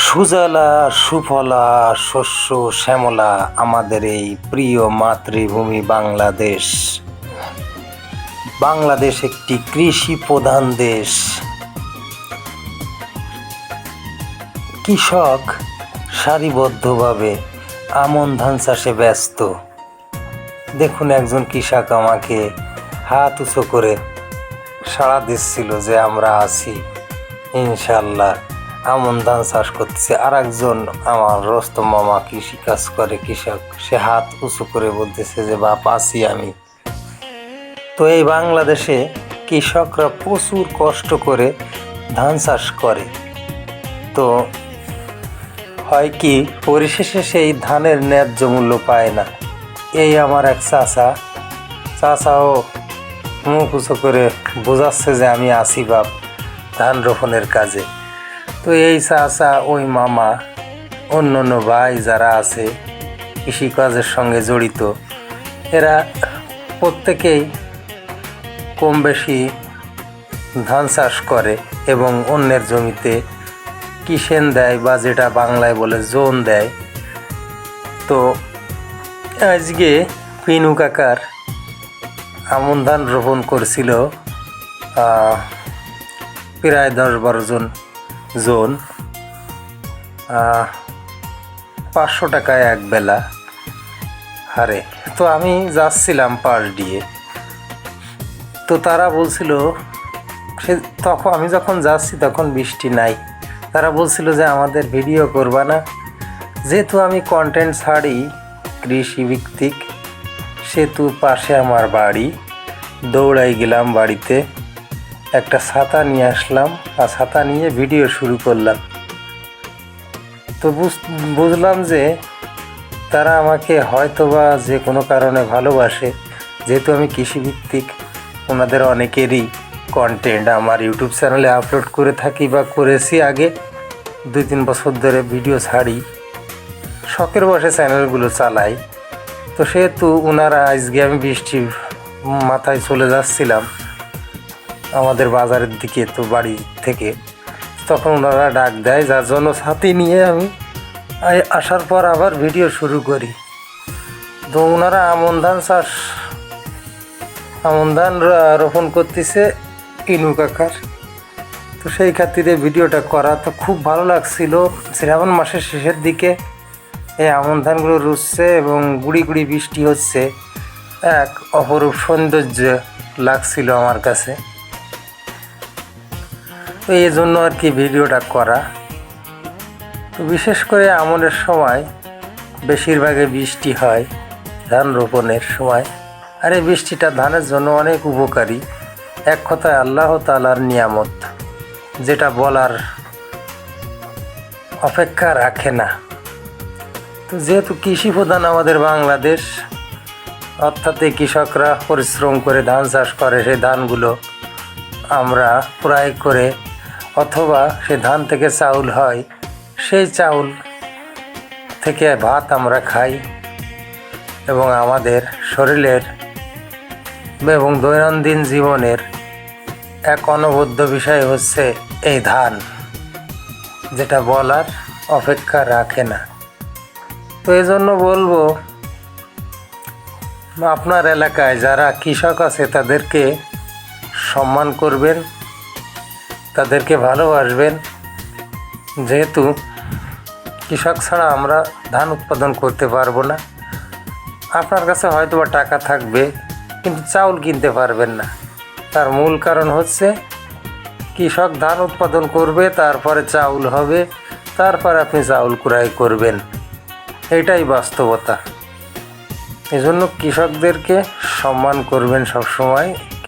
সুজলা সুফলা শস্য শ্যামলা আমাদের এই প্রিয় মাতৃভূমি বাংলাদেশ। বাংলাদেশ একটি কৃষি প্রধান দেশ। কৃষক সারিবদ্ধভাবে আমন ধান চাষে ব্যস্ত। দেখুন, একজন কৃষক আমাকে হাত উঁচু করে সাড়া দিচ্ছিল যে আমরা আছি, ইনশাল্লাহ আমন ধান চাষ করতেছে। আর একজন আমার রস্তম মামা কৃষি কাজ করে, কৃষক, সে হাত উঁচু করে বলতেছে যে বাপ আছি আমি। তো এই বাংলাদেশে কৃষকরা প্রচুর কষ্ট করে ধান চাষ করে। তো হয় কি, পরিশেষে সেই ধানের ন্যায্য মূল্য পায় না। এই আমার এক চাচাও মুখ উঁচু করে বোঝাচ্ছে যে আমি আছি বাপ ধান রোপণের কাজে। তো এই চাচা, ওই মামা, অন্য ভাই যারা আছে কৃষিকাজের সঙ্গে জড়িত, এরা প্রত্যেকেই কম বেশি ধান চাষ করে এবং অন্যের জমিতে কিষেন দেয়, বা যেটা বাংলায় বলে জোন দেয়। তো আজকে পিনু কাকার আমন ধান রোপণ করছিল প্রায় 10-12 জোন, 500 টাকায় এক বেলা হারে। তো আমি যাচ্ছিলাম পাশ দিয়ে, তো তারা বলছিল, তখন আমি যখন যাচ্ছি তখন বৃষ্টি নাই। তারা বলছিল যে আমাদের ভিডিও করবা না, যেহেতু আমি কন্টেন্ট ছাড়ি কৃষি ভিত্তিক, সেহেতু পাশে আমার বাড়ি। দৌড়াই গেলাম বাড়িতে, একটা ছাতা নিয়ে আসলাম, আর ছাতা নিয়ে ভিডিও শুরু করলাম। তো বুঝলাম যে তারা আমাকে হয়তোবা যে কোনো কারণে ভালোবাসে, যেহেতু আমি কৃষিভিত্তিক। ওনাদের অনেকেরই কন্টেন্ট আমার ইউটিউব চ্যানেলে আপলোড করে থাকি, বা করেছি আগে 2-3 বছর ধরে ভিডিও ছাড়ি, শখের বসে চ্যানেলগুলো চালাই। তো সেহেতু ওনারা, আজকে আমি বৃষ্টির মাথায় চলে যাচ্ছিলাম আমাদের বাজারের দিকে, তো বাড়ি থেকে, তখন ওনারা ডাক দেয়, যার জন্য ছাতি নিয়ে আমি আসার পর আবার ভিডিও শুরু করি। তো ওনারা আমন ধান রোপণ করতেছে পিনু কাকার। তো সেই খাতিরে ভিডিওটা করা, তো খুব ভালো লাগছিল। শ্রাবণ মাসের শেষের দিকে এই আমন ধানগুলো রুচ্ছে এবং গুড়ি গুড়ি বৃষ্টি হচ্ছে, এক অপরূপ সৌন্দর্য লাগছিল আমার কাছে। তো এই জন্য আর কি ভিডিওটা করা। তো বিশেষ করে আমনের সময় বেশিরভাগই বৃষ্টি হয় ধান রোপণের সময়, আর এই বৃষ্টিটা ধানের জন্য অনেক উপকারী। এক কথায় আল্লাহ তাআলার নিয়ামত, যেটা বলার অপেক্ষা রাখে না। তো যেহেতু কৃষি প্রধান আমাদের বাংলাদেশ, অর্থাৎ এই কৃষকরা পরিশ্রম করে ধান চাষ করে, সেই ধানগুলো আমরা ক্রয় করে, অথবা সে ধান থেকে চাউল হয়, সেই চাউল থেকে ভাত আমরা খাই। এবং আমাদের শরীরের এবং দৈনন্দিন জীবনের এক অনবদ্য বিষয় হচ্ছে এই ধান, যেটা বলার অপেক্ষা রাখে না। তো এই জন্য বলবো, আপনার এলাকায় যারা কৃষক আছে তাদেরকে সম্মান করবেন, তাদেরকে ভালোবাসবেন, যেহেতু কৃষক ছাড়া আমরা ধান উৎপাদন করতে পারবো না। আপনার কাছে হয়তো বা টাকা থাকবে, কিন্তু চাউল কিনতে পারবেন না। তার মূল কারণ হচ্ছে কৃষক ধান উৎপাদন করবে, তারপরে চাউল হবে, তারপর আপনি চাউল ক্রয় করবেন। এটাই বাস্তবতা। এজন্য কৃষকদেরকে সম্মান করবেন সবসময়।